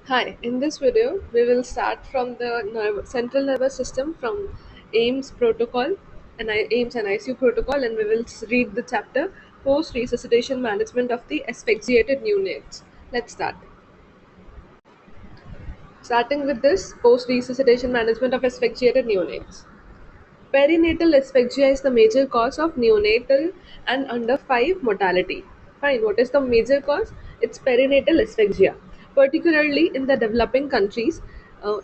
Hi, in this video, we will start from the central nervous system from AIMS protocol and AIMS and ICU protocol, and we will read the chapter post resuscitation management of the asphyxiated neonates. Let's start. Starting with this post resuscitation management of asphyxiated neonates. Perinatal asphyxia is the major cause of neonatal and under 5 mortality. Fine, what is the major cause? It's perinatal asphyxia, particularly in the developing countries.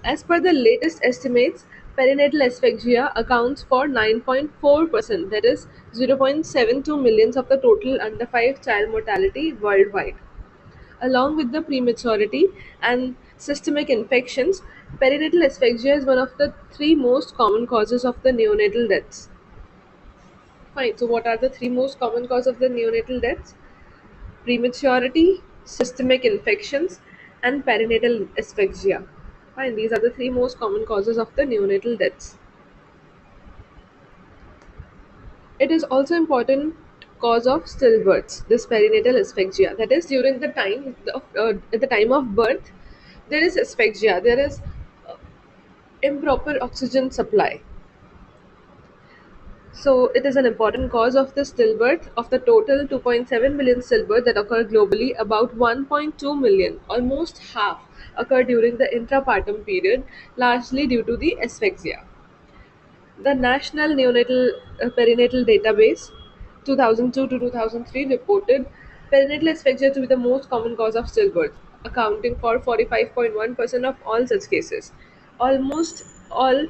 As per the latest estimates, perinatal asphyxia accounts for 9.4%, that is 0.72 millions of the total under 5 child mortality worldwide. Along with the prematurity and systemic infections, perinatal asphyxia is one of the three most common causes of the neonatal deaths. Fine. So, what are the three most common causes of the neonatal deaths? Prematurity, systemic infections, and perinatal asphyxia. Fine. These are the three most common causes of the neonatal deaths. It is also important cause of stillbirths. This perinatal asphyxia. That is during the time of at the time of birth, there is asphyxia. There is improper oxygen supply. So it is an important cause of the stillbirth. Of the total 2.7 million stillbirths that occur globally, about 1.2 million, almost half, occur during the intrapartum period, largely due to the asphyxia. The National Neonatal Perinatal Database 2002 to 2003 reported perinatal asphyxia to be the most common cause of stillbirth, accounting for 45.1% of all such cases. Almost all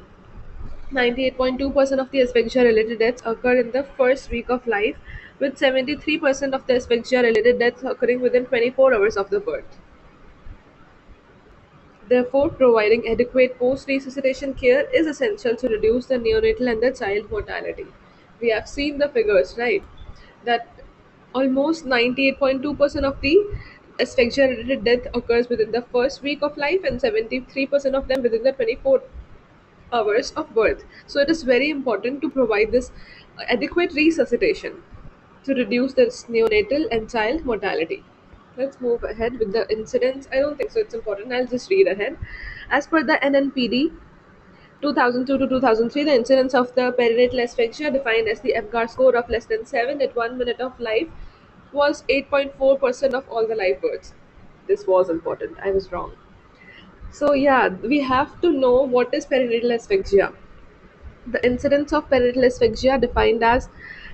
98.2% of the asphyxia related deaths occur in the first week of life, with 73% of the asphyxia related deaths occurring within 24 hours of the birth. Therefore, providing adequate post resuscitation care is essential to reduce the neonatal and the child mortality. We have seen the figures, right? That almost 98.2% of the asphyxia related death occurs within the first week of life, and 73% of them within the 24 hours of birth. So it is very important to provide this adequate resuscitation to reduce this neonatal and child mortality. Let's move ahead with the incidents. I don't think so it's important. I'll just read ahead. As per the NNPD 2002 to 2003, the incidence of the perinatal asphyxia, defined as the Apgar score of less than 7 at 1 minute of life, was 8.4% of all the live births. This was important. I was wrong. So, yeah, we have to know what is perinatal asphyxia. The incidence of perinatal asphyxia, defined as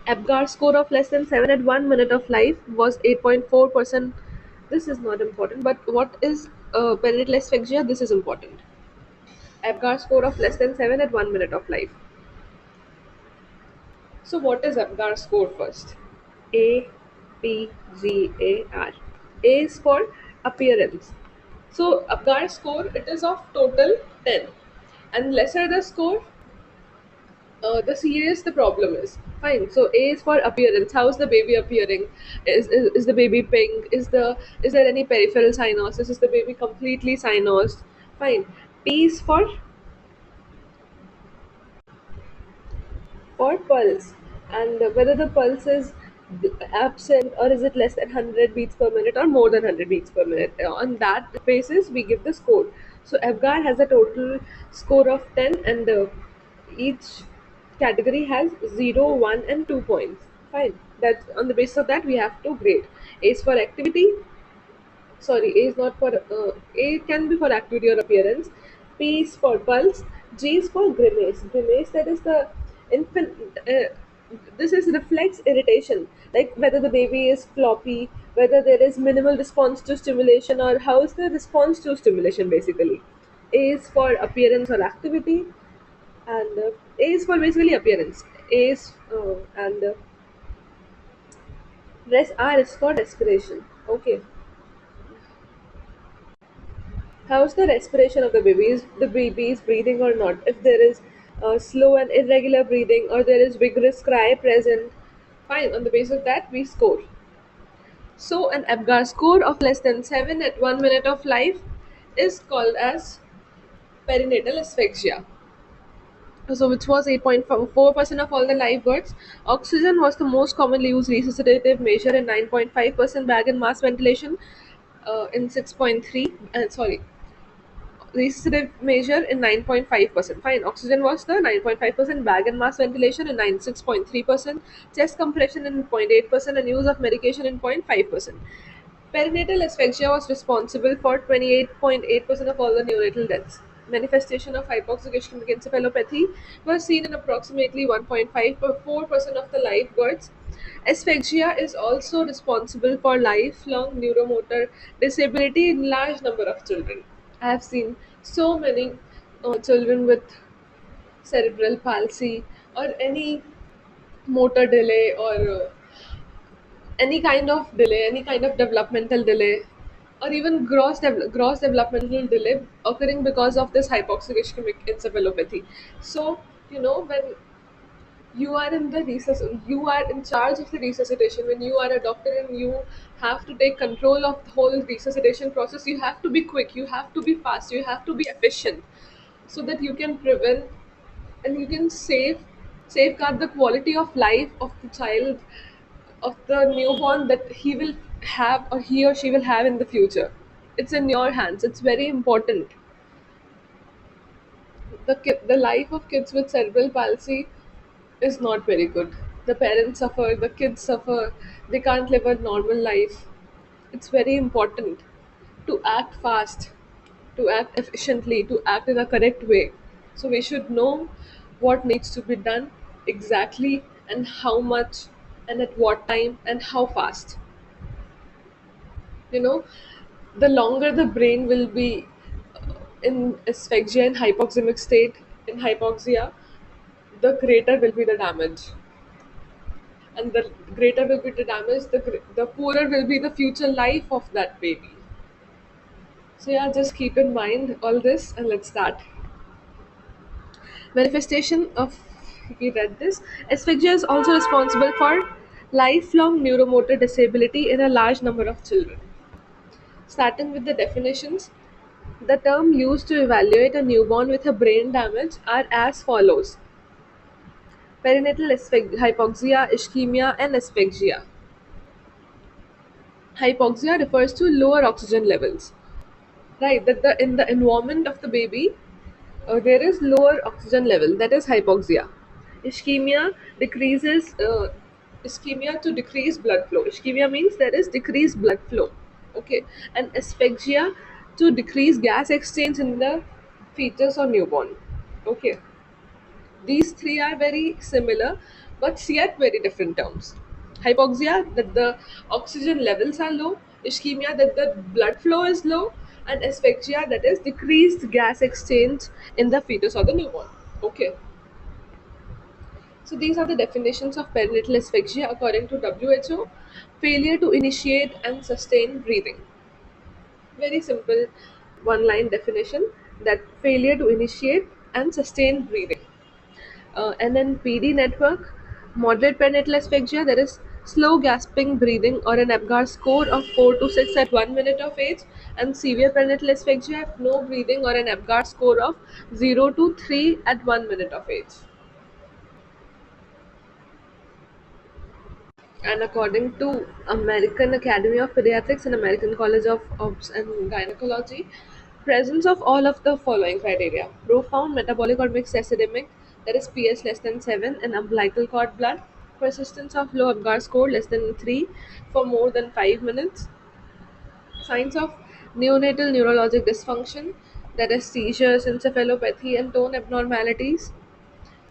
Apgar score of less than 7 at 1 minute of life, was 8.4%. This is not important, but what is perinatal asphyxia? This is important. Apgar score of less than 7 at 1 minute of life. So, what is Apgar score first? A P G A R. A is for appearance. So, Apgar score, it is of total 10, and lesser the score, the serious the problem is. Fine. So A is for appearance. How is the baby appearing? Is the baby pink? Is there any peripheral cyanosis? Is the baby completely cyanosed? Fine. P is for pulse, and whether the pulse is absent, or is it less than 100 beats per minute or more than 100 beats per minute. On that basis, we give the score. So Apgar has a total score of 10, and each category has 0, 1, and 2 points. Fine. That on the basis of that we have to grade. A is for activity. Sorry, A is not for A can be for activity or appearance. P is for pulse. G is for grimace. Grimace, that is the infant. This is reflex irritation, like whether the baby is floppy, whether there is minimal response to stimulation, or how is the response to stimulation basically. A is for appearance or activity, and A is for basically appearance. A is and R is for respiration. Okay. How's the respiration of the baby? Is the baby is breathing or not? If there is slow and irregular breathing, or there is vigorous cry present, fine. On the basis of that, we score. So, an Apgar score of less than 7 at 1 minute of life is called as perinatal asphyxia. So, which was 8.4% of all the live births. Oxygen was the most commonly used resuscitative measure in 9.5%, bag and mask ventilation in 6.3. Sorry. resuscitation measure in 9.5%. Fine, oxygen was the 9.5%, bag and mask ventilation in 96.3%, chest compression in 0.8%, and use of medication in 0.5%. Perinatal asphyxia was responsible for 28.8% of all the neonatal deaths. Manifestation of hypoxic ischemic encephalopathy was seen in approximately 1.5 or 4% of the live births. Asphyxia is also responsible for lifelong neuromotor disability in large number of children. I have seen so many children with cerebral palsy or any motor delay or any kind of delay, any kind of developmental delay, or even gross developmental delay occurring because of this hypoxic ischemic encephalopathy. So, when you are in the you are in charge of the resuscitation, when you are a doctor and you have to take control of the whole resuscitation process, you have to be quick, you have to be fast, you have to be efficient, so that you can prevent and you can safeguard the quality of life of the child, of the newborn that he will have or he or she will have in the future. It's in your hands. It's very important. The life of kids with cerebral palsy is not very good. The parents suffer, the kids suffer, they can't live a normal life. It's very important to act fast, to act efficiently, to act in a correct way. So we should know what needs to be done exactly, and how much, and at what time, and how fast. You know, the longer the brain will be in asphyxia and hypoxemic state, in hypoxia, the greater will be the damage. And the greater will be the damage, the poorer will be the future life of that baby. So yeah, just keep in mind all this and let's start. Manifestation of, we read this, asphyxia is also responsible for lifelong neuromotor disability in a large number of children. Starting with the definitions, the term used to evaluate a newborn with a brain damage are as follows: perinatal hypoxia, ischemia, and asphyxia. Hypoxia refers to lower oxygen levels, right? That the in the environment of the baby, there is lower oxygen level. That is hypoxia. Ischemia decreases. Ischemia to decrease blood flow. Ischemia means there is decreased blood flow. Okay, and asphyxia to decrease gas exchange in the fetus or newborn. Okay, these three are very similar, but yet very different terms. Hypoxia, that the oxygen levels are low; ischemia, that the blood flow is low; and asphyxia, that is decreased gas exchange in the fetus or the newborn. Okay, so these are the definitions of perinatal asphyxia according to WHO. Failure to initiate and sustain breathing. Very simple one line definition, that failure to initiate and sustain breathing. NNPD network, moderate perinatal asphyxia, there is slow gasping breathing or an APGAR score of 4 to 6 at 1 minute of age, and severe perinatal asphyxia, no breathing or an APGAR score of 0 to 3 at 1 minute of age. And according to American Academy of Pediatrics and American College of Obs and Gynecology, presence of all of the following criteria: profound metabolic or mixed acidemic, that is PS less than 7, and umbilical cord blood, persistence of low Apgar score less than 3 for more than 5 minutes, signs of neonatal neurologic dysfunction, that is seizures, encephalopathy, and tone abnormalities,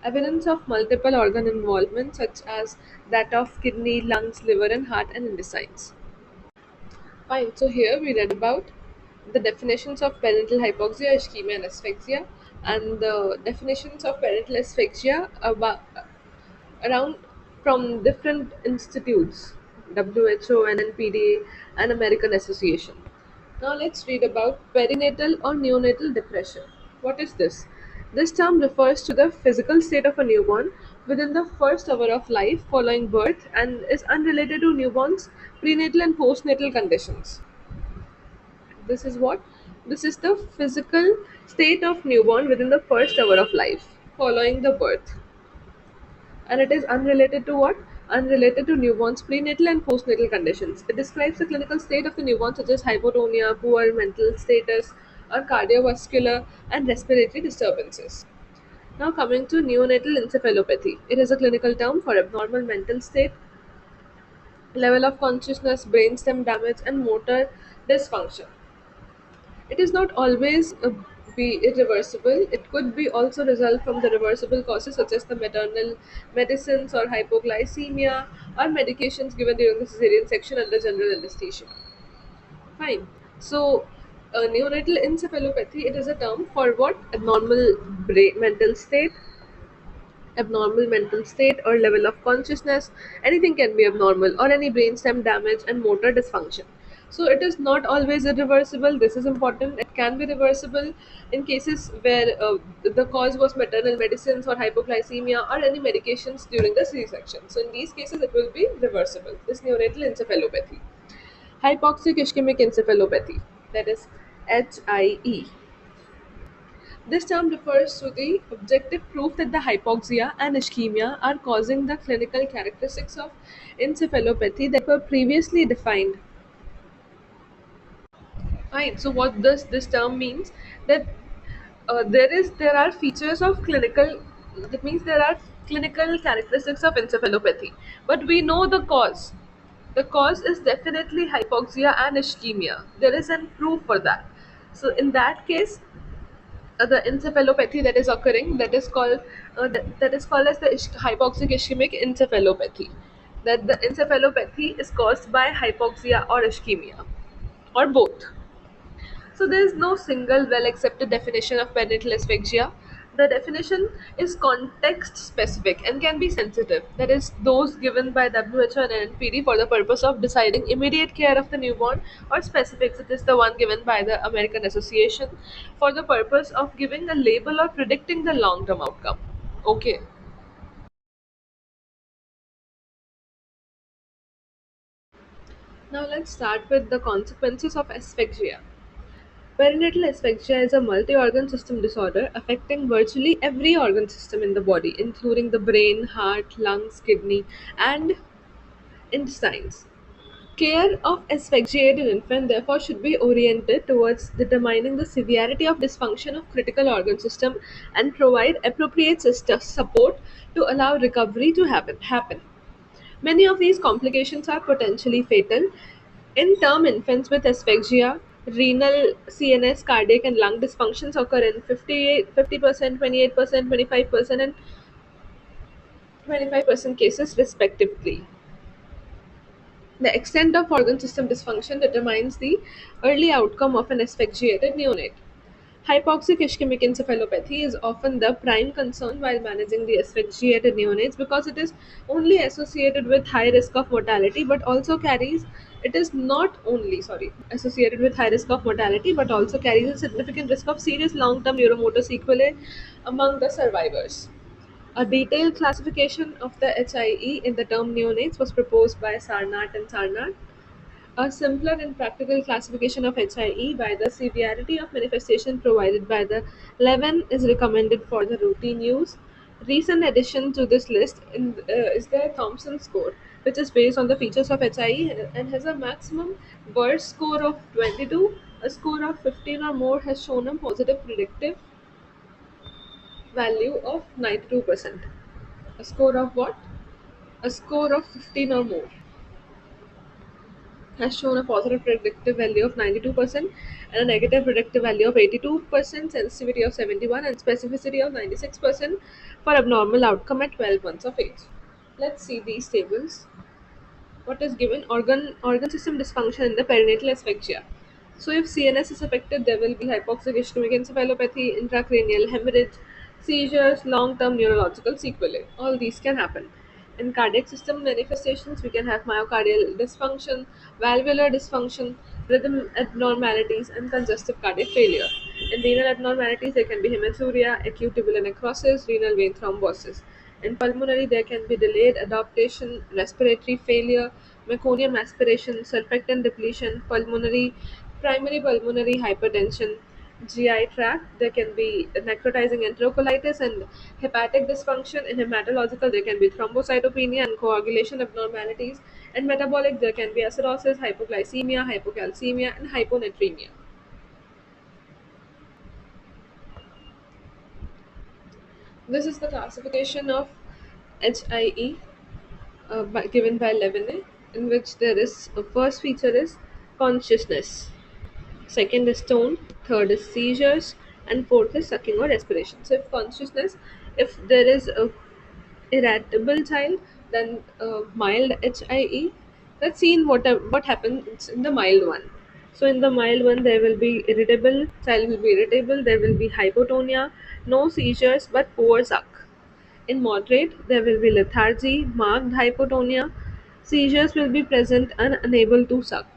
evidence of multiple organ involvement such as that of kidney, lungs, liver, and heart, and intestines. Fine. So here we read about the definitions of perinatal hypoxia, ischemia, and asphyxia, and the definitions of perinatal asphyxia about, around from different institutes, WHO, NNPD, and American Association. Now let's read about perinatal or neonatal depression. What is this? This term refers to the physical state of a newborn within the first hour of life following birth and is unrelated to newborns' prenatal and postnatal conditions. This is what? This is the physical state of newborn within the first hour of life following the birth, and it is unrelated to what? Unrelated to newborn's prenatal and postnatal conditions. It describes the clinical state of the newborn, such as hypotonia, poor mental status, or cardiovascular and respiratory disturbances. Now, coming to neonatal encephalopathy, it is a clinical term for abnormal mental state, level of consciousness, brainstem damage, and motor dysfunction. It is not always be irreversible. It could be also result from the reversible causes such as the maternal medicines or hypoglycemia or medications given during the cesarean section under general anesthesia. Fine. So, neonatal encephalopathy, it is a term for what? Abnormal mental state, abnormal mental state or level of consciousness. Anything can be abnormal, or any brainstem damage and motor dysfunction. So it is not always irreversible. This is important. It can be reversible in cases where the cause was maternal medicines or hypoglycemia or any medications during the C-section. So in these cases, it will be reversible. This neonatal encephalopathy. Hypoxic ischemic encephalopathy, that is HIE. This term refers to the objective proof that the hypoxia and ischemia are causing the clinical characteristics of encephalopathy that were previously defined. Fine. So what does this term means? That there are features of clinical. That means there are clinical characteristics of encephalopathy, but we know the cause. The cause is definitely hypoxia and ischemia. There is an proof for that. So in that case, the encephalopathy that is occurring, that is called as the hypoxic ischemic encephalopathy. That the encephalopathy is caused by hypoxia or ischemia, or both. So there is no single well accepted definition of perinatal asphyxia. The definition is context specific and can be sensitive. That is, those given by WHO and NPD for the purpose of deciding immediate care of the newborn, or specific, such as the one given by the American Association for the purpose of giving a label or predicting the long term outcome. Okay. Now let's start with the consequences of asphyxia. Perinatal asphyxia is a multi-organ system disorder affecting virtually every organ system in the body, including the brain, heart, lungs, kidney, and intestines. Care of asphyxiated infant therefore should be oriented towards determining the severity of dysfunction of critical organ system and provide appropriate support to allow recovery to happen. Many of these complications are potentially fatal. In term infants with asphyxia, renal, CNS, cardiac, and lung dysfunctions occur in 50%, 28%, 25%, and 25% cases, respectively. The extent of organ system dysfunction determines the early outcome of an asphyxiated neonate. Hypoxic ischemic encephalopathy is often the prime concern while managing the asphyxiated neonates because it is only associated with high risk of mortality but also carries it is not only associated with high risk of mortality but also carries a significant risk of serious long-term neuromotor sequelae among the survivors. A detailed classification of the HIE in the term neonates was proposed by Sarnat and Sarnat. A simpler and practical classification of HIE by the severity of manifestation provided by the Levin is recommended for the routine use. Recent addition to this list is the Thompson score, which is based on the features of HIE and has a maximum burst score of 22. A score of 15 or more has shown a positive predictive value of 92%. A score of what? A score of 15 or more has shown a positive predictive value of 92% and a negative predictive value of 82%, sensitivity of 71, and specificity of 96% for abnormal outcome at 12 months of age. Let's see these tables. What is given? Organ system dysfunction in the perinatal asphyxia. So if CNS is affected, there will be hypoxic ischemic encephalopathy, intracranial hemorrhage, seizures, long-term neurological sequelae. All these can happen. In cardiac system manifestations, we can have myocardial dysfunction, valvular dysfunction, rhythm abnormalities, and congestive cardiac failure. In renal abnormalities, there can be hematuria, acute tubular necrosis, renal vein thrombosis. In pulmonary, there can be delayed adaptation, respiratory failure, meconium aspiration, surfactant depletion, primary pulmonary hypertension, GI tract. There can be necrotizing enterocolitis and hepatic dysfunction. In hematological, there can be thrombocytopenia and coagulation abnormalities. And metabolic, there can be acidosis, hypoglycemia, hypocalcemia, and hyponatremia. This is the classification of HIE given by Levine, in which there is a first feature is consciousness, second is tone, third is seizures, and fourth is sucking or respiration. So, if consciousness, if there is a irritable child, then mild HIE. Let's see in what happens in the mild one. So in the mild one, there will be irritable child will be irritable. There will be hypotonia, no seizures but poor suck. In moderate, there will be lethargy, marked hypotonia. Seizures will be present and unable to suck.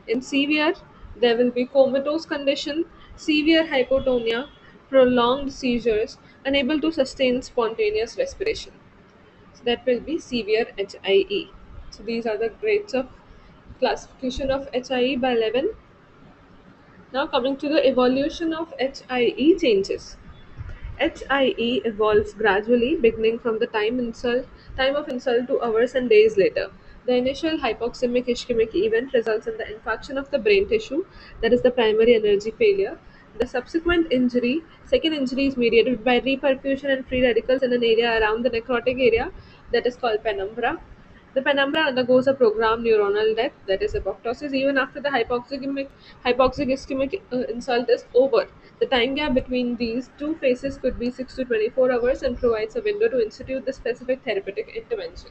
In severe, there will be comatose condition, severe hypotonia, prolonged seizures, unable to sustain spontaneous respiration. So that will be severe HIE. So these are the grades of classification of HIE by Levin. Now coming to the evolution of HIE changes. HIE evolves gradually, beginning from the time of insult to hours and days later. The initial hypoxemic ischemic event results in the infarction of the brain tissue, that is the primary energy failure. The subsequent injury, second injury is mediated by reperfusion and free radicals in an area around the necrotic area, that is called penumbra. The penumbra undergoes a programmed neuronal death, that is apoptosis, even after the hypoxic ischemic insult is over. The time gap between these two phases could be 6 to 24 hours and provides a window to institute the specific therapeutic intervention.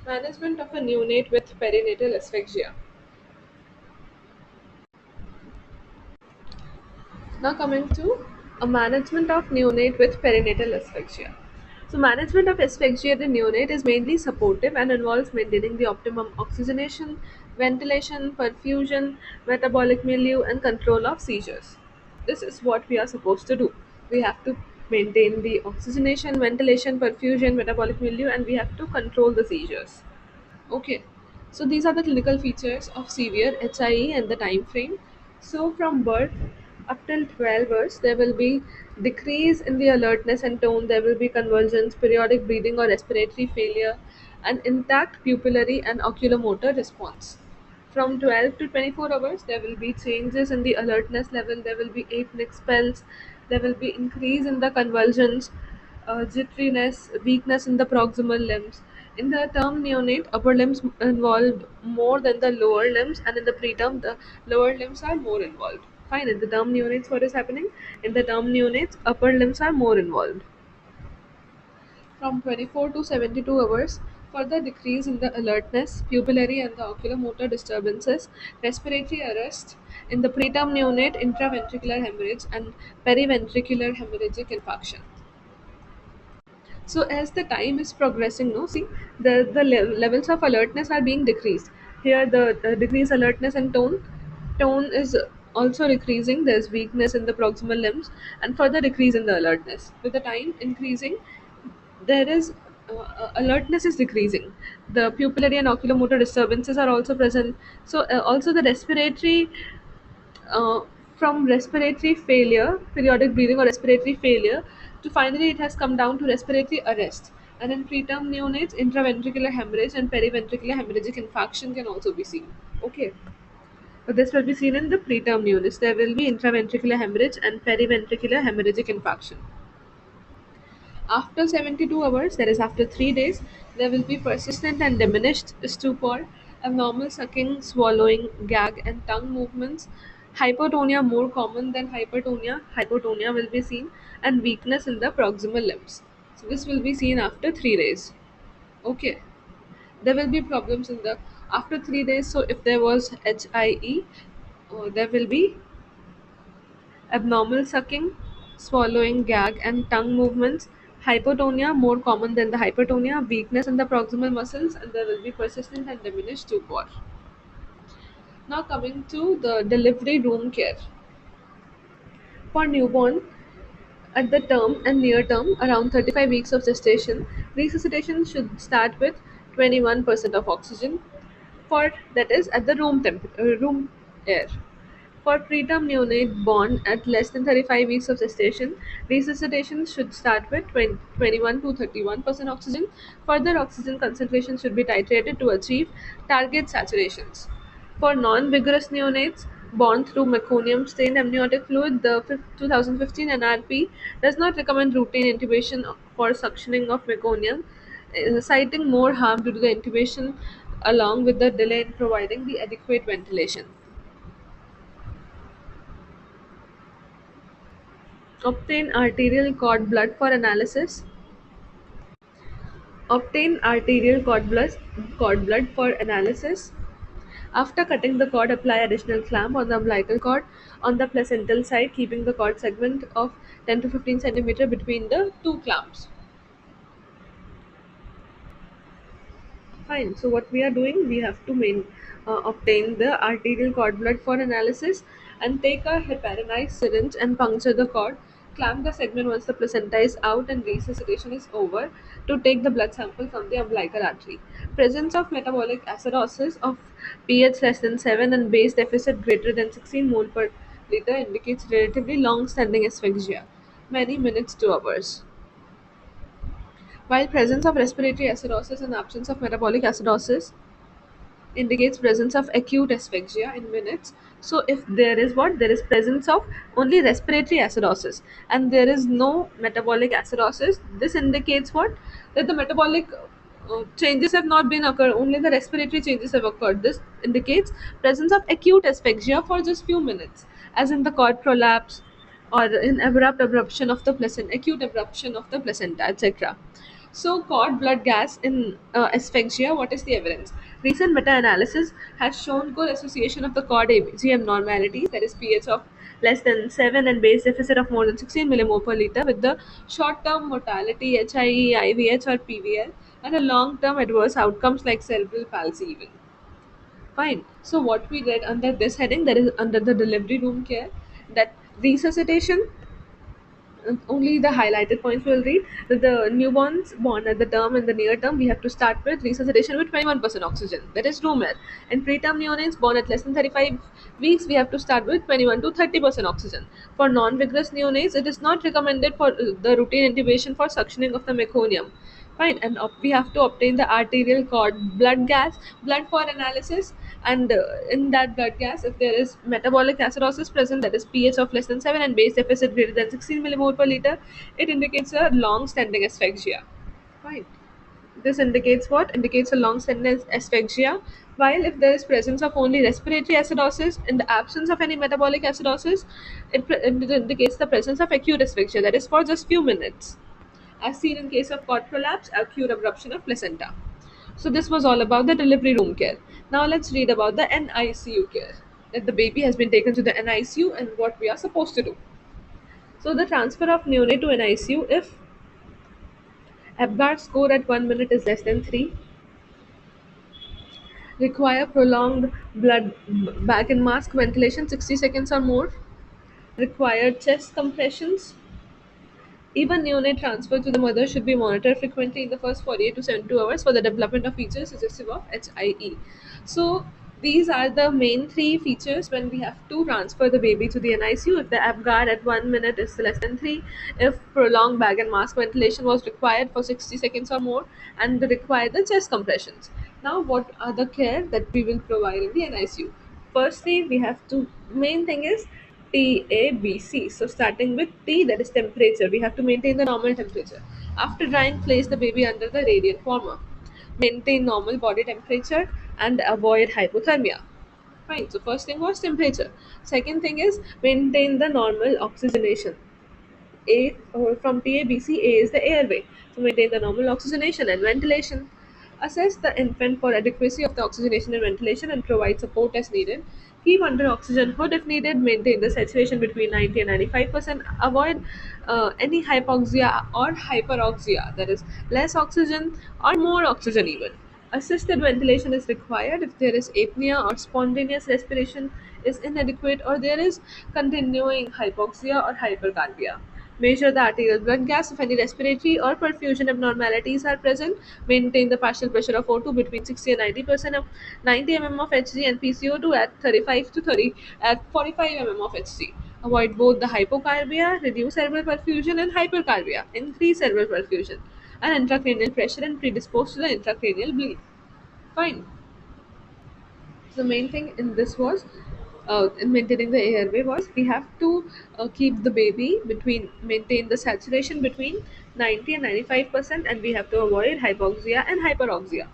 Management of a neonate with perinatal asphyxia. Now coming to a management of neonate with perinatal asphyxia. So management of asphyxiated neonate is mainly supportive and involves maintaining the optimum oxygenation, ventilation, perfusion, metabolic milieu, and control of seizures. This is what we are supposed to do. We have to maintain the oxygenation, ventilation, perfusion, metabolic milieu, and we have to control the seizures. Okay, so these are the clinical features of severe HIE and the time frame. So from birth up till 12 hours, there will be decrease in the alertness and tone. There will be convulsions, periodic breathing or respiratory failure, and intact pupillary and oculomotor response. From 12 to 24 hours, there will be changes in the alertness level. There will be apneic spells. There will be increase in the convulsions, jitteriness, weakness in the proximal limbs. In the term neonate, upper limbs involved more than the lower limbs, and in the preterm, the lower limbs are more involved. Fine. In the term neonates, what is happening? In the term neonates, upper limbs are more involved. From 24 to 72 hours, further decrease in the alertness, pupillary and the oculomotor disturbances, respiratory arrest. In the preterm neonate, intraventricular hemorrhage and periventricular hemorrhagic infarction. So as the time is progressing, no, see levels of alertness are being decreased. Here the decreased alertness and tone is also decreasing. There's weakness in the proximal limbs and further decrease in the alertness. With the time increasing, there is alertness is decreasing. The pupillary and oculomotor disturbances are also present. So also the respiratory uh, from respiratory failure, periodic breathing or respiratory failure, to finally it has come down to respiratory arrest. And in preterm neonates, intraventricular hemorrhage and periventricular hemorrhagic infarction can also be seen. Okay. But this will be seen in the preterm neonates. There will be intraventricular hemorrhage and periventricular hemorrhagic infarction. After 72 hours, that is after 3 days, there will be persistent and diminished stupor, abnormal sucking, swallowing, gag, and tongue movements, hypotonia more common than hypotonia will be seen, and weakness in the proximal limbs. So, this will be seen after 3 days. Okay, there will be problems in the after 3 days. So, if there was HIE, there will be abnormal sucking, swallowing, gag, and tongue movements, hypotonia more common than the hypertonia, weakness in the proximal muscles, and there will be persistent and diminished stupor. Now, coming to the delivery room care. For newborn, at the term and near term, around 35 weeks of gestation, resuscitation should start with 21% of oxygen, for that is at the room air. For preterm neonate born at less than 35 weeks of gestation, resuscitation should start with 21 to 31% oxygen. Further oxygen concentration should be titrated to achieve target saturations. For non vigorous neonates, born through meconium stained amniotic fluid. The 2015 NRP does not recommend routine intubation for suctioning of meconium, citing more harm due to the intubation along with the delay in providing the adequate ventilation. Obtain arterial cord blood for analysis. Obtain arterial cord blood for analysis. After cutting the cord, apply additional clamp on the umbilical cord on the placental side, keeping the cord segment of 10 to 15 centimeter between the two clamps. Fine. So what we are doing, we have to obtain the arterial cord blood for analysis and take a heparinized syringe and puncture the cord. Clamp the segment once the placenta is out and resuscitation is over to take the blood sample from the umbilical artery. Presence of metabolic acidosis of pH less than 7 and base deficit greater than 16 mole per liter indicates relatively long-standing asphyxia, many minutes to hours. While presence of respiratory acidosis and absence of metabolic acidosis indicates presence of acute asphyxia in minutes. So if there is what? There is presence of only respiratory acidosis and there is no metabolic acidosis. This indicates what? That the metabolic changes have not been occurred, only the respiratory changes have occurred. This indicates presence of acute asphyxia for just few minutes, as in the cord prolapse or in abrupt abruption of the placenta, acute abruption of the placenta, etc. So, cord blood gas in asphyxia, what is the evidence? Recent meta analysis has shown good association of the cord ABG abnormalities, that is pH of less than 7 and base deficit of more than 16 millimole per liter, with the short term mortality, HIE, IVH, or PVL, and a long term adverse outcomes like cerebral palsy, even. Fine. So, what we read under this heading, that is under the delivery room care, that resuscitation, only the highlighted points we'll read. That the newborns born at the term and the near term, we have to start with resuscitation with 21% oxygen, that is room air. And preterm neonates born at less than 35 weeks, we have to start with 21 to 30% oxygen. For non-vigorous neonates, it is not recommended for the routine intubation for suctioning of the meconium. Fine, and we have to obtain the arterial cord blood for analysis, and in that blood gas, if there is metabolic acidosis present, that is pH of less than 7 and base deficit greater than 16 millimole per liter, it indicates a long-standing asphyxia. Fine. This indicates what? Indicates a long-standing asphyxia. While if there is presence of only respiratory acidosis, in the absence of any metabolic acidosis, it indicates the presence of acute asphyxia, that is for just few minutes, as seen in case of cord prolapse, acute abruption of placenta. So this was all about the delivery room care. Now let's read about the NICU care. That the baby has been taken to the NICU and what we are supposed to do. So the transfer of neonate to NICU, if Apgar score at 1 minute is less than 3, require prolonged blood bag and mask ventilation 60 seconds or more, require chest compressions. Even neonate transfer to the mother should be monitored frequently in the first 48 to 72 hours for the development of features suggestive of HIE. So, these are the main three features when we have to transfer the baby to the NICU. If the APGAR at 1 minute is less than 3, if prolonged bag and mask ventilation was required for 60 seconds or more, and require the chest compressions. Now, what are the care that we will provide in the NICU? Firstly, we have to, main thing is TABC. So starting with T, that is temperature, we have to maintain the normal temperature. After drying, place the baby under the radiant warmer. Maintain normal body temperature and avoid hypothermia. Fine. So first thing was temperature. Second thing is maintain the normal oxygenation. A from TABC, A is the airway. So maintain the normal oxygenation and ventilation. Assess the infant for adequacy of the oxygenation and ventilation and provide support as needed. Keep under oxygen hood if needed. Maintain the saturation between 90 and 95%. Avoid any hypoxia or hyperoxia, that is less oxygen or more oxygen even. Assisted ventilation is required if there is apnea or spontaneous respiration is inadequate or there is continuing hypoxia or hypercarbia. Measure the arterial blood gas if any respiratory or perfusion abnormalities are present. Maintain the partial pressure of O2 between 60 and 90% of 90 mm of Hg and PCO2 at 35 to 30 at 45 mm of Hg. Avoid both the hypocarbia, reduce cerebral perfusion, and hypercarbia, increase cerebral perfusion, and intracranial pressure and predispose to the intracranial bleed. Fine. The main thing in this was in maintaining the airway was we have to keep the baby between maintain the saturation between 90 and 95%, and we have to avoid hypoxia and hyperoxia,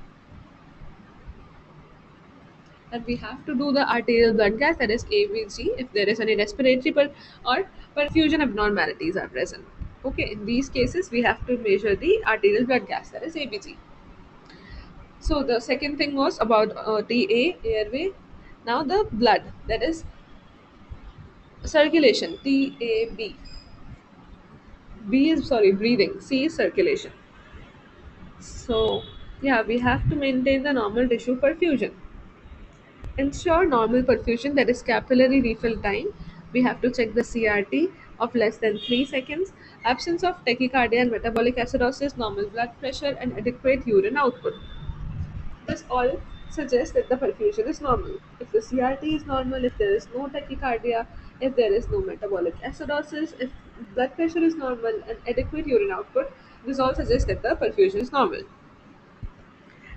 and we have to do the arterial blood gas, that is ABG, if there is any respiratory or perfusion abnormalities are present. Okay, in these cases we have to measure the arterial blood gas, that is ABG. So the second thing was about TA, airway. Now the blood, that is circulation, TAB. B is, sorry, breathing. C is circulation. So yeah, we have to maintain the normal tissue perfusion. Ensure normal perfusion, that is capillary refill time. We have to check the CRT of less than 3 seconds, absence of tachycardia and metabolic acidosis, normal blood pressure, and adequate urine output. This all suggests that the perfusion is normal. If the CRT is normal, if there is no tachycardia, if there is no metabolic acidosis, if blood pressure is normal and adequate urine output, this all suggests that the perfusion is normal.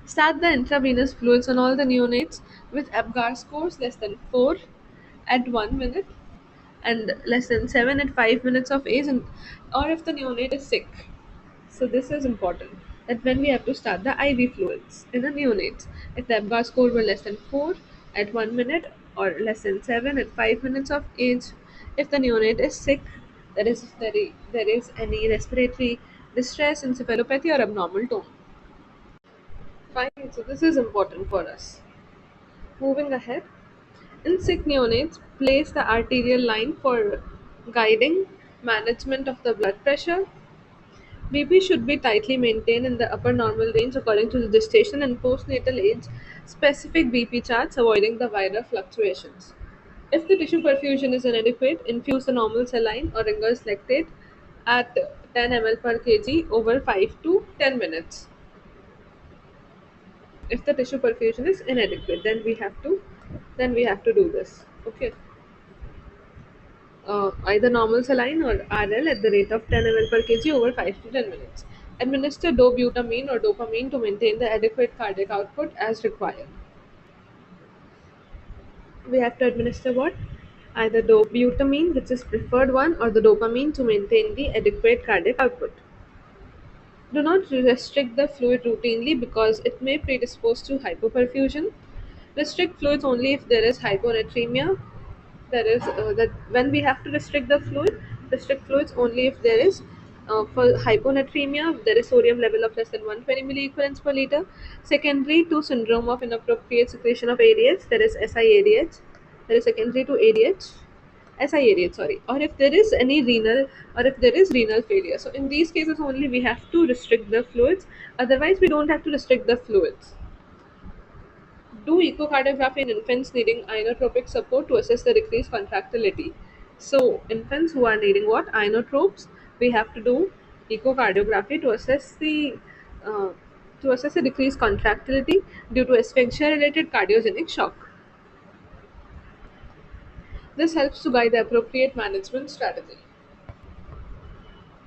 Start the intravenous fluids on all the neonates with Apgar scores less than 4 at 1 minute and less than 7 at 5 minutes of age, and, or if the neonate is sick. So this is important, that when we have to start the IV fluids in the neonates, if the Apgar score were less than 4 at 1 minute or less than 7 at 5 minutes of age, if the neonate is sick, that is if there is any respiratory distress, encephalopathy or abnormal tone. Fine, so this is important for us. Moving ahead, in sick neonates, place the arterial line for guiding management of the blood pressure. BP should be tightly maintained in the upper normal range according to the gestation and postnatal age specific BP charts, avoiding the viral fluctuations. If the tissue perfusion is inadequate, infuse the normal saline or Ringer's lactate at 10 ml per kg over 5 to 10 minutes. If the tissue perfusion is inadequate, then we have to do this. Okay, either normal saline or RL at the rate of 10 ml per kg over 5 to 10 minutes. Administer dobutamine or dopamine to maintain the adequate cardiac output as required. We have to administer what? Either dobutamine, which is preferred one, or the dopamine to maintain the adequate cardiac output. Do not restrict the fluid routinely because it may predispose to hypoperfusion. Restrict fluids only if there is hyponatremia. There is that when we have to restrict fluids only if there is for hyponatremia, there is sodium level of less than 120 milliequivalents per liter. Secondary to syndrome of inappropriate secretion of ADH, there is SIADH. There is secondary to ADH. SIADH, sorry, or if there is any renal, or if there is renal failure. So in these cases only we have to restrict the fluids. Otherwise, we don't have to restrict the fluids. Do echocardiography in infants needing inotropic support to assess the decreased contractility. So, infants who are needing what? Inotropes, we have to do echocardiography uh, to assess the decreased contractility due to asphyxia-related cardiogenic shock. This helps to guide the appropriate management strategy.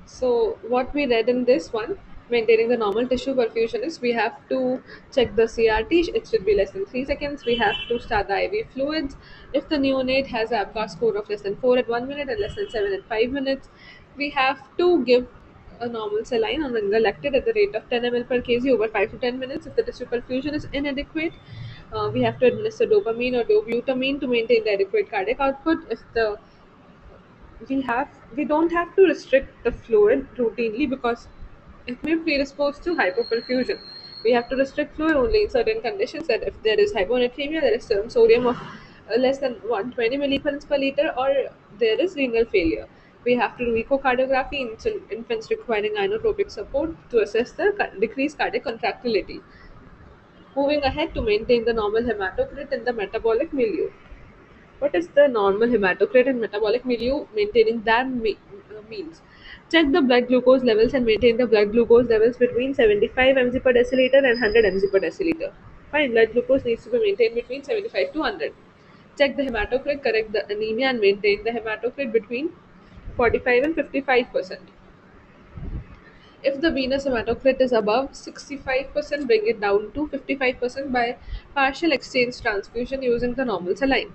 So, what we read in this one, maintaining the normal tissue perfusion, is we have to check the CRT, it should be less than 3 seconds. We have to start the IV fluids. If the neonate has a ABGAR score of less than 4 at 1 minute and less than 7 at 5 minutes, we have to give a normal saline on lactate at the rate of 10 ml per kg over 5 to 10 minutes. If the tissue perfusion is inadequate, we have to administer dopamine or dobutamine to maintain the adequate cardiac output. If the we don't have to restrict the fluid routinely because it may predispose to hypoperfusion. We have to restrict fluid only in certain conditions, that if there is hyponatremia, there is serum sodium of less than 120 milliequivalents per liter, or there is renal failure. We have to do echocardiography in infants requiring inotropic support to assess the decreased cardiac contractility. Moving ahead, to maintain the normal hematocrit in the metabolic milieu. What is the normal hematocrit and metabolic milieu? Maintaining that means check the blood glucose levels and maintain the blood glucose levels between 75 mg per deciliter and 100 mg per deciliter. Fine, blood glucose needs to be maintained between 75 to 100. Check the hematocrit, correct the anemia, and maintain the hematocrit between 45 and 55%. If the venous hematocrit is above 65%, bring it down to 55% by partial exchange transfusion using the normal saline.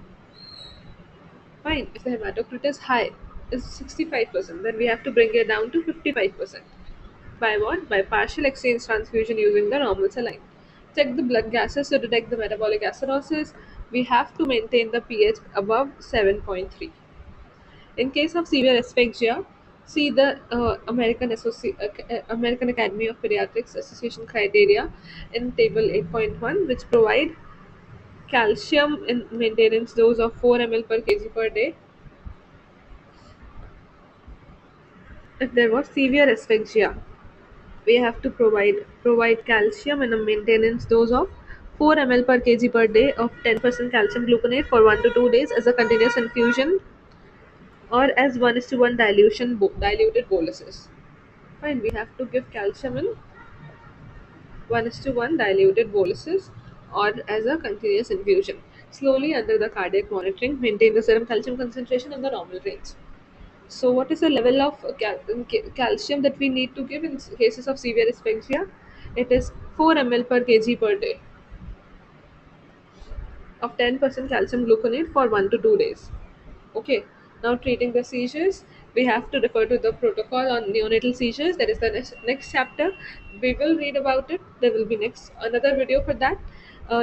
Fine. If the hematocrit is high, is 65%, then we have to bring it down to 55%. By what? By partial exchange transfusion using the normal saline. Check the blood gases to detect the metabolic acidosis. We have to maintain the pH above 7.3. In case of severe asphyxia, see the American Academy of Pediatrics Association criteria in Table 8.1, which provide calcium in maintenance dose of 4 ml per kg per day. If there was severe asphyxia, we have to provide calcium in a maintenance dose of 4 ml per kg per day of 10% calcium gluconate for 1 to 2 days as a continuous infusion or as 1:1 diluted boluses. Fine, we have to give calcium in 1:1 diluted boluses or as a continuous infusion. Slowly under the cardiac monitoring, maintain the serum calcium concentration in the normal range. So, what is the level of calcium that we need to give in cases of severe asphyxia? It is 4 ml per kg per day of 10% calcium gluconate for 1 to 2 days. Okay, now treating the seizures, we have to refer to the protocol on neonatal seizures. That is the next chapter. We will read about it. There will be next another video for that.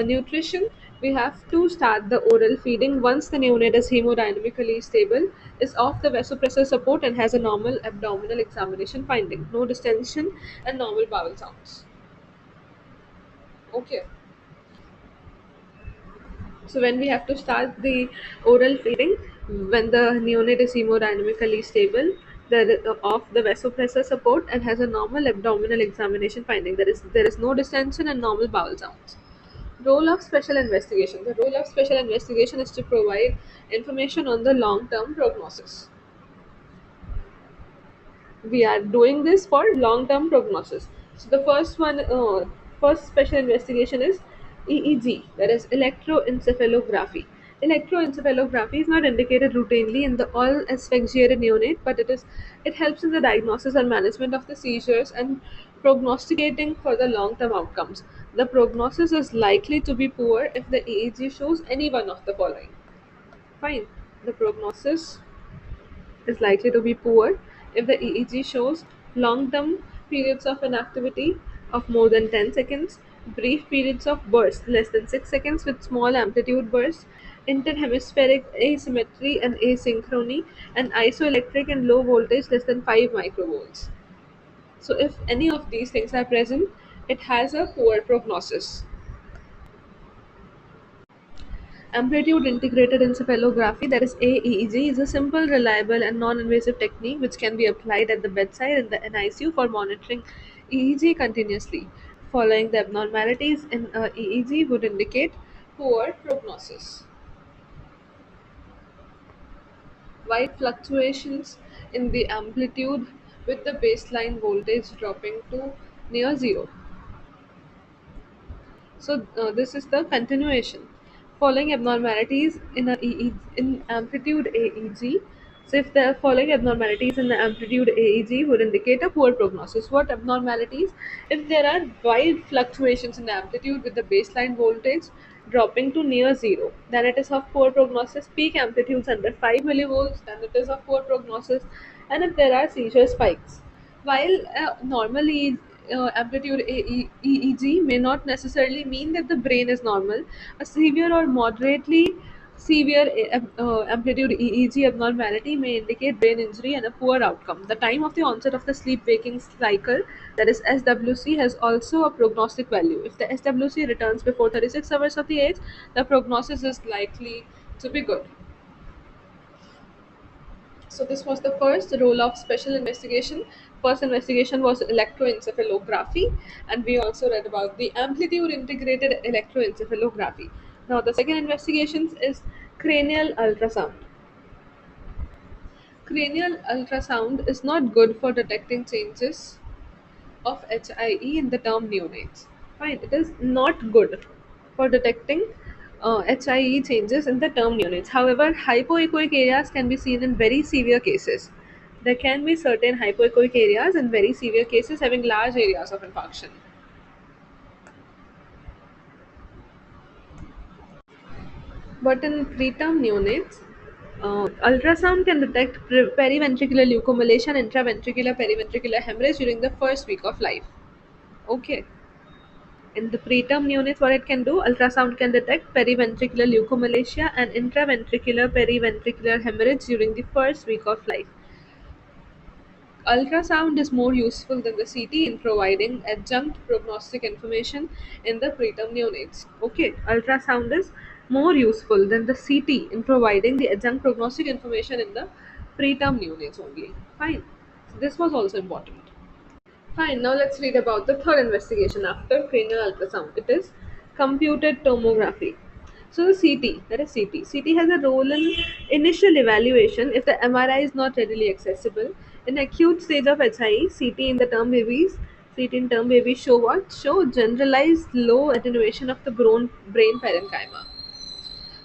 Nutrition, we have to start the oral feeding once the neonate is hemodynamically stable, is off the vasopressor support and has a normal abdominal examination finding, no distension and normal bowel sounds. Okay. So when we have to start the oral feeding, when the neonate is hemodynamically stable, of the vasopressor support and has a normal abdominal examination finding. There is no distension and normal bowel sounds. Role of special investigation. The role of special investigation is to provide information on the long-term prognosis. We are doing this for long-term prognosis. So the first special investigation is EEG, that is electroencephalography. Electroencephalography is not indicated routinely in the all asphyxiated neonate, but it helps in the diagnosis and management of the seizures and prognosticating for the long-term outcomes. The prognosis is likely to be poor if the EEG shows any one of the following. Fine. The prognosis is likely to be poor if the EEG shows long-term periods of inactivity of more than 10 seconds, brief periods of burst less than 6 seconds with small amplitude bursts, interhemispheric asymmetry and asynchrony, and isoelectric and low voltage less than 5 microvolts. So if any of these things are present, it has a poor prognosis. Amplitude integrated encephalography, that is AEEG, is a simple, reliable, and non invasive technique which can be applied at the bedside in the NICU for monitoring EEG continuously. Following the abnormalities in EEG would indicate poor prognosis. Wide fluctuations in the amplitude with the baseline voltage dropping to near zero. So this is the continuation. Following abnormalities in in amplitude AEG. So if the following abnormalities in the amplitude AEG would indicate a poor prognosis. What abnormalities? If there are wide fluctuations in the amplitude with the baseline voltage dropping to near zero, then it is of poor prognosis. Peak amplitudes under 5 millivolts, then it is of poor prognosis. And if there are seizure spikes, while normally amplitude EEG may not necessarily mean that the brain is normal, a severe or moderately severe amplitude EEG abnormality may indicate brain injury and a poor outcome. The time of the onset of the sleep waking cycle, that is SWC, has also a prognostic value. If the SWC returns before 36 hours of the age, the prognosis is likely to be good. So this was the first role of special investigation. First investigation was electroencephalography, and we also read about the amplitude integrated electroencephalography. Now the second investigation is cranial ultrasound. Cranial ultrasound is not good for detecting changes of HIE in the term neonates. Fine, it is not good for detecting HIE changes in the term neonates. However, hypoechoic areas can be seen in very severe cases. There can be certain hypoechoic areas in very severe cases having large areas of infarction. But in preterm neonates, Ultrasound can detect periventricular leukomalacia and intraventricular periventricular hemorrhage during the first week of life. Okay. In the preterm neonates, what it can do, ultrasound can detect periventricular leukomalacia and intraventricular periventricular hemorrhage during the first week of life. Ultrasound is more useful than the CT in providing adjunct prognostic information in the preterm neonates. Okay, ultrasound is more useful than the CT in providing the adjunct prognostic information in the preterm neonates only. Fine. So this was also important. Fine, now let's read about the third investigation after cranial ultrasound. It is computed tomography. So the CT, that is CT. CT has a role in initial evaluation if the MRI is not readily accessible. In acute stage of HIE, CT in the term babies, CT in term babies show what? Show generalized low attenuation of the brain parenchyma.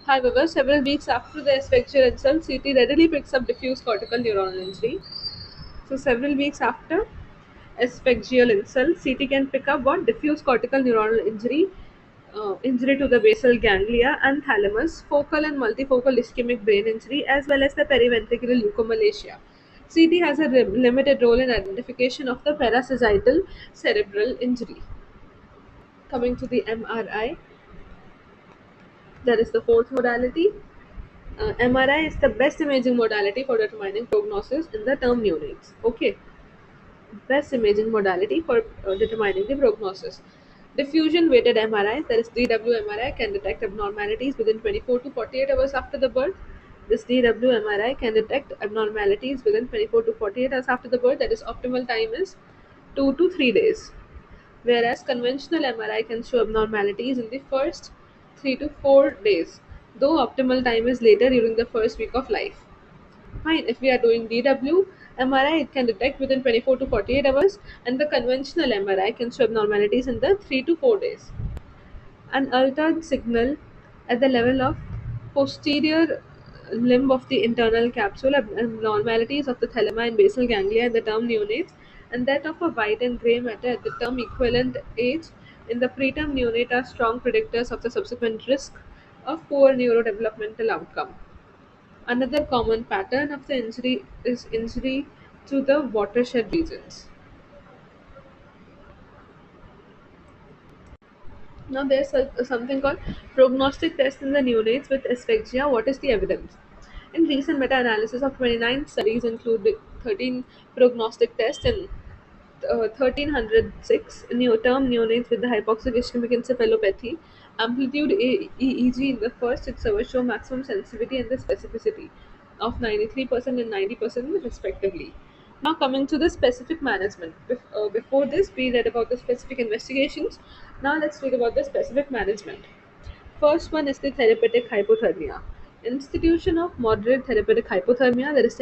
However, several weeks after the asphyxia itself, CT readily picks up diffuse cortical neuronal injury. So several weeks after asphyxial insult, CT can pick up what diffuse cortical neuronal injury, injury to the basal ganglia and thalamus, focal and multifocal ischemic brain injury, as well as the periventricular leukomalacia. CT has a limited role in identification of the parasagittal cerebral injury. Coming to the MRI, that is the fourth modality. MRI is the best imaging modality for determining prognosis in the term neonates. Okay, best imaging modality for determining the prognosis. Diffusion weighted MRI, that is DW MRI, can detect abnormalities within 24 to 48 hours after the birth. This DW MRI can detect abnormalities within 24 to 48 hours after the birth, that is, optimal time is 2 to 3 days. Whereas conventional MRI can show abnormalities in the first 3 to 4 days, though optimal time is later during the first week of life. Fine, if we are doing DW MRI, it can detect within 24 to 48 hours, and the conventional MRI can show abnormalities in the 3 to 4 days. An altered signal at the level of posterior limb of the internal capsule, abnormalities of the thalama and basal ganglia in the term neonates, and that of a white and gray matter at the term equivalent age in the preterm neonate are strong predictors of the subsequent risk of poor neurodevelopmental outcome. Another common pattern of the injury is injury to the watershed regions. Now, there's something called prognostic test in the neonates with asphyxia. What is the evidence? In recent meta-analysis of 29 studies, including 13 prognostic tests in 1306 term neonates with the hypoxic ischemic encephalopathy, amplitude EEG in the first 6 hours show maximum sensitivity and the specificity of 93% and 90% respectively. Now, coming to the specific management. Before this, we read about the specific investigations. Now, let's read about the specific management. First one is the therapeutic hypothermia. Institution of moderate therapeutic hypothermia, there is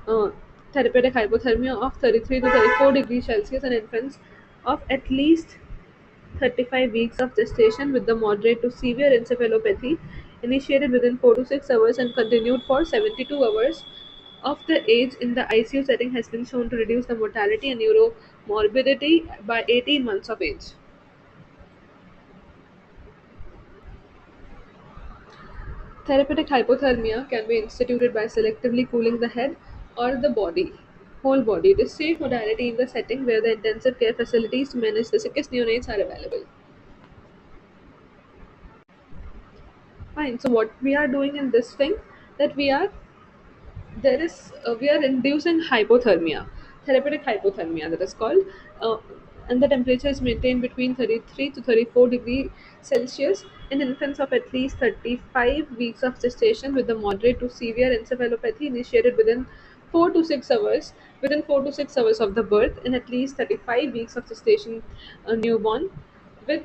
uh, therapeutic hypothermia of 33 to 34 degrees Celsius in infants of at least 35 weeks of gestation with the moderate to severe encephalopathy initiated within 4 to 6 hours and continued for 72 hours of the age in the ICU setting has been shown to reduce the mortality and neuromorbidity by 18 months of age. Therapeutic hypothermia can be instituted by selectively cooling the head or the whole body. It is safe modality in the setting where the intensive care facilities to manage the sickest neonates are available. Fine. So what we are doing in this thing, that there is we are inducing hypothermia, therapeutic hypothermia, that is called, uh, and the temperature is maintained between 33 to 34 degree Celsius in infants of at least 35 weeks of gestation with the moderate to severe encephalopathy initiated within 4 to 6 hours of the birth in at least 35 weeks of gestation, a newborn with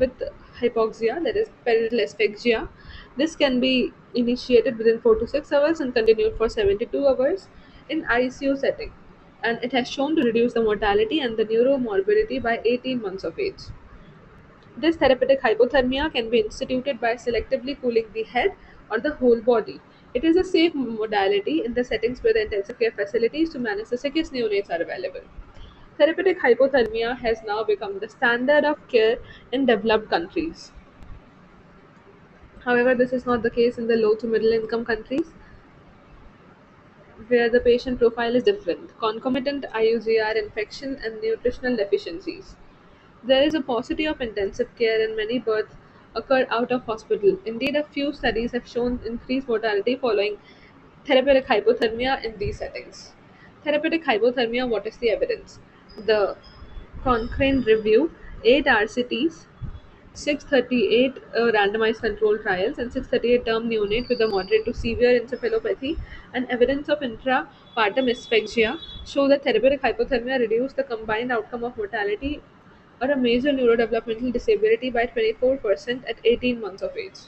with hypoxia, that is peritoneal asphyxia. This can be initiated within 4 to 6 hours and continued for 72 hours in ICU setting, and it has shown to reduce the mortality and the neuromorbidity by 18 months of age. This therapeutic hypothermia can be instituted by selectively cooling the head or the whole body. It is a safe modality in the settings where the intensive care facilities to manage the sickest neonates are available. Therapeutic hypothermia has now become the standard of care in developed countries. However, this is not the case in the low to middle income countries, where the patient profile is different: concomitant IUGR infection and nutritional deficiencies. There is a paucity of intensive care and many births occur out of hospital. Indeed, a few studies have shown increased mortality following therapeutic hypothermia in these settings. Therapeutic hypothermia, what is the evidence? The Cochrane review, 8 RCTs, 638 randomized controlled trials, and 638 term neonate with a moderate to severe encephalopathy and evidence of intrapartum asphyxia show that therapeutic hypothermia reduced the combined outcome of mortality or a major neurodevelopmental disability by 24% at 18 months of age.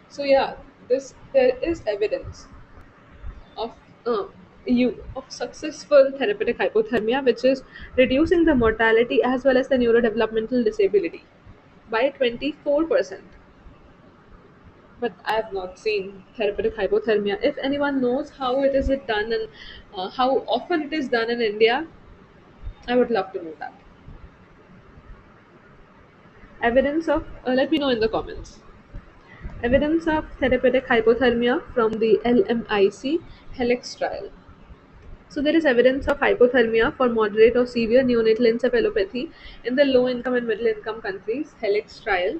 So yeah, this there is evidence of of successful therapeutic hypothermia, which is reducing the mortality as well as the neurodevelopmental disability by 24%. But I have not seen therapeutic hypothermia. If anyone knows how it is it done and how often it is done in India, I would love to know that. Evidence of, let me know in the comments. Evidence of therapeutic hypothermia from the LMIC HELIX trial. So there is evidence of hypothermia for moderate or severe neonatal encephalopathy in the low income and middle income countries HELIX trial.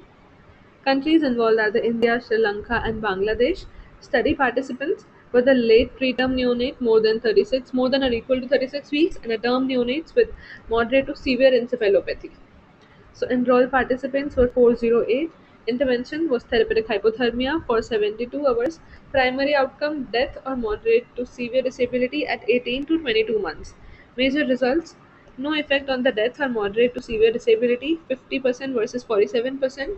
Countries involved are the India, Sri Lanka, and Bangladesh. Study participants were the late preterm neonate more than or equal to 36 weeks, and a term neonates with moderate to severe encephalopathy. So enrolled participants were 408. Intervention was therapeutic hypothermia for 72 hours. Primary outcome death or moderate to severe disability at 18 to 22 months. Major results: no effect on the death or moderate to severe disability, 50% versus 47%.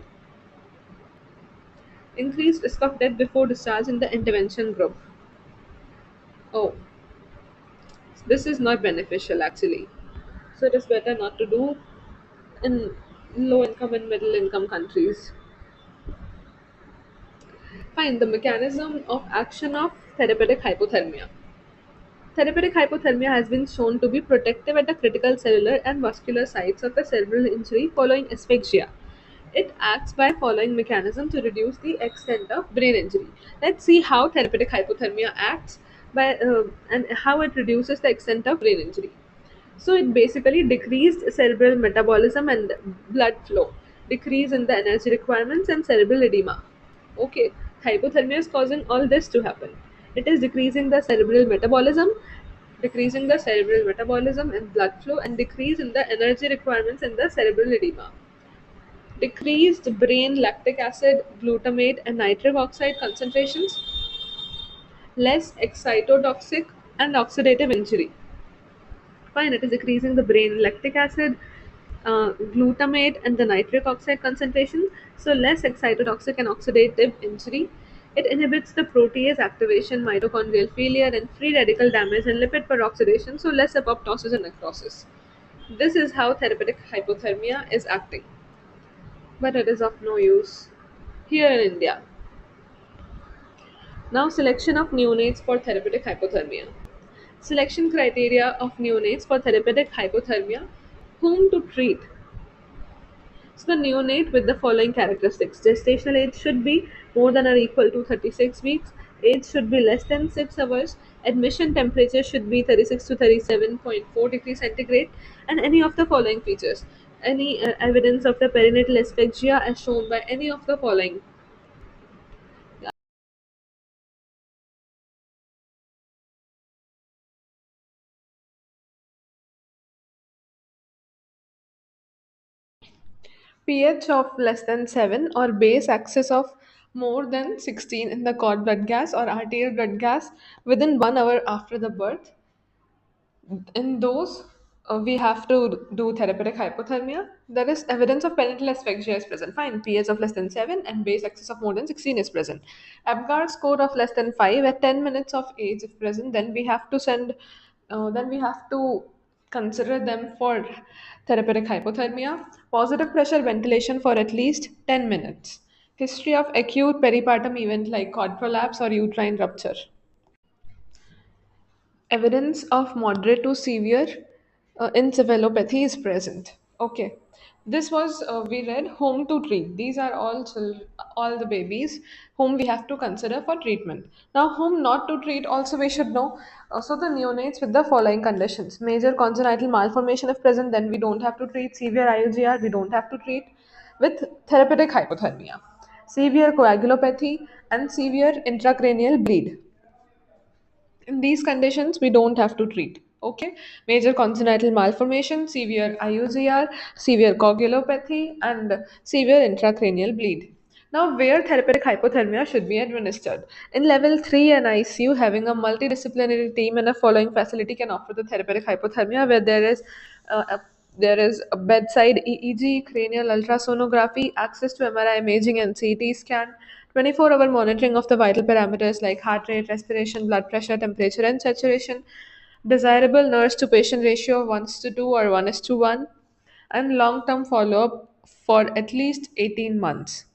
Increased risk of death before discharge in the intervention group. Oh, this is not beneficial actually. So it is better not to do in low income and middle income countries. Fine, the mechanism of action of therapeutic hypothermia. Therapeutic hypothermia has been shown to be protective at the critical cellular and vascular sites of the cerebral injury following asphyxia. It acts by following mechanism to reduce the extent of brain injury. Let's see how therapeutic hypothermia acts by and how it reduces the extent of brain injury. So it basically decreased cerebral metabolism and blood flow, decrease in the energy requirements and cerebral edema. Okay, hypothermia is causing all this to happen. It is decreasing the cerebral metabolism and blood flow, and decrease in the energy requirements and the cerebral edema. Decreased brain lactic acid, glutamate, and nitric oxide concentrations, less excitotoxic and oxidative injury. Fine, it is decreasing the brain lactic acid, glutamate, and the nitric oxide concentration, so less excitotoxic and oxidative injury. It inhibits the protease activation, mitochondrial failure, and free radical damage, and lipid peroxidation, so less apoptosis and necrosis. This is how therapeutic hypothermia is acting, but it is of no use here in India. Now, selection of neonates for therapeutic hypothermia. Selection criteria of neonates for therapeutic hypothermia. Whom to treat? So the neonate with the following characteristics: gestational age should be more than or equal to 36 weeks, age should be less than 6 hours, admission temperature should be 36 to 37.4 degrees centigrade, and any of the following features. Any evidence of the perinatal asphyxia as shown by any of the following. pH of less than 7 or base excess of more than 16 in the cord blood gas or arterial blood gas within 1 hour after the birth. In those, we have to do therapeutic hypothermia. There is evidence of perinatal asphyxia is present. Fine, pH of less than 7 and base excess of more than 16 is present. Apgar score of less than 5 at 10 minutes of age if present, then we have to consider them for therapeutic hypothermia. Positive pressure ventilation for at least 10 minutes. History of acute peripartum event like cord prolapse or uterine rupture. Evidence of moderate to severe encephalopathy is present. Okay. This was we read home to treat. These are all the babies whom we have to consider for treatment. Now, whom not to treat also we should know. So the neonates with the following conditions: major congenital malformation if present, then we don't have to treat. Severe IUGR we don't have to treat. With therapeutic hypothermia, severe coagulopathy, and severe intracranial bleed. In these conditions, we don't have to treat. Okay, major congenital malformation, severe IUGR, severe coagulopathy, and severe intracranial bleed. Now, where therapeutic hypothermia should be administered? In level 3 and ICU, having a multidisciplinary team and a following facility can offer the therapeutic hypothermia, where there is a bedside EEG, cranial ultrasonography, access to MRI imaging and CT scan, 24-hour monitoring of the vital parameters like heart rate, respiration, blood pressure, temperature, and saturation, desirable nurse to patient ratio of 1 to 2 or 1 to 1, and long term follow up for at least 18 months.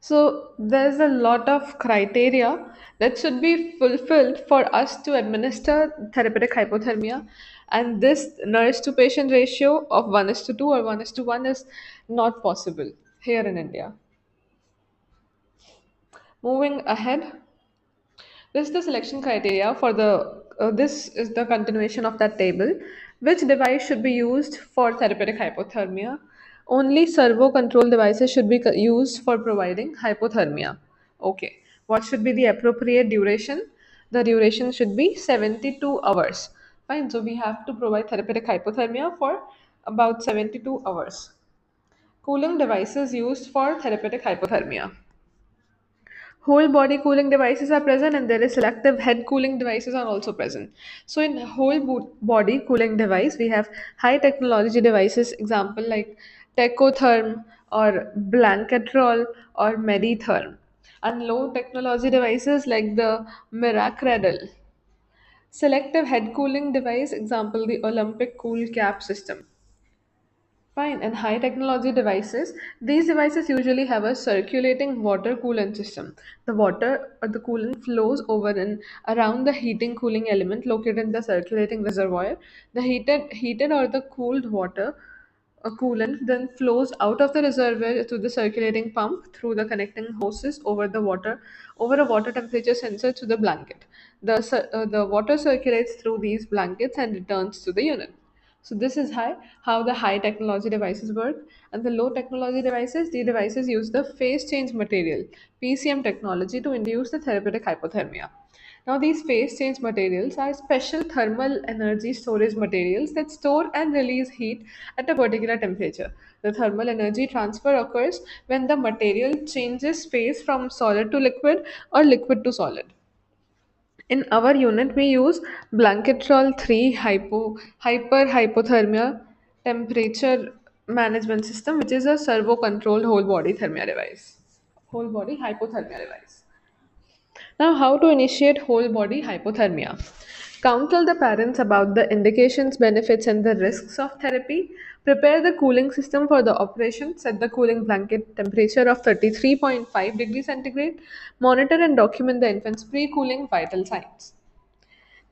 So there's a lot of criteria that should be fulfilled for us to administer therapeutic hypothermia, and this nurse to patient ratio of 1 is to 2 or 1 is to 1 is not possible here in India. Moving ahead, this is the selection criteria for the. This is the continuation of that table. Which device should be used for therapeutic hypothermia? Only servo control devices should be used for providing hypothermia. Okay. What should be the appropriate duration? The duration should be 72 hours. Fine. So we have to provide therapeutic hypothermia for about 72 hours. Cooling devices used for therapeutic hypothermia. Whole body cooling devices are present, and there is selective head cooling devices are also present. So in body cooling device we have high technology devices, example like Tecotherm or Blanketrol or Meditherm, and low technology devices like the Miracredel. Selective head cooling device, example the Olympic cool cap system. Fine, and high technology devices. These devices usually have a circulating water coolant system. The water or the coolant flows over and around the heating cooling element located in the circulating reservoir. The heated or the cooled water a coolant then flows out of the reservoir to the circulating pump through the connecting hoses over a water temperature sensor to the blanket. The water circulates through these blankets and returns to the unit. So this is how the high technology devices work, and the low technology devices. The devices use the phase change material (PCM) technology to induce the therapeutic hypothermia. Now, these phase change materials are special thermal energy storage materials that store and release heat at a particular temperature. The thermal energy transfer occurs when the material changes phase from solid to liquid or liquid to solid. In our unit, we use Blanketrol 3 hyper hypothermia temperature management system, which is a servo controlled whole body thermia device. Whole body hypothermia device. Now, how to initiate whole body hypothermia? Counsel the parents about the indications, benefits, and the risks of therapy. Prepare the cooling system for the operation. Set the cooling blanket temperature of 33.5 degrees centigrade. Monitor and document the infant's pre cooling vital signs.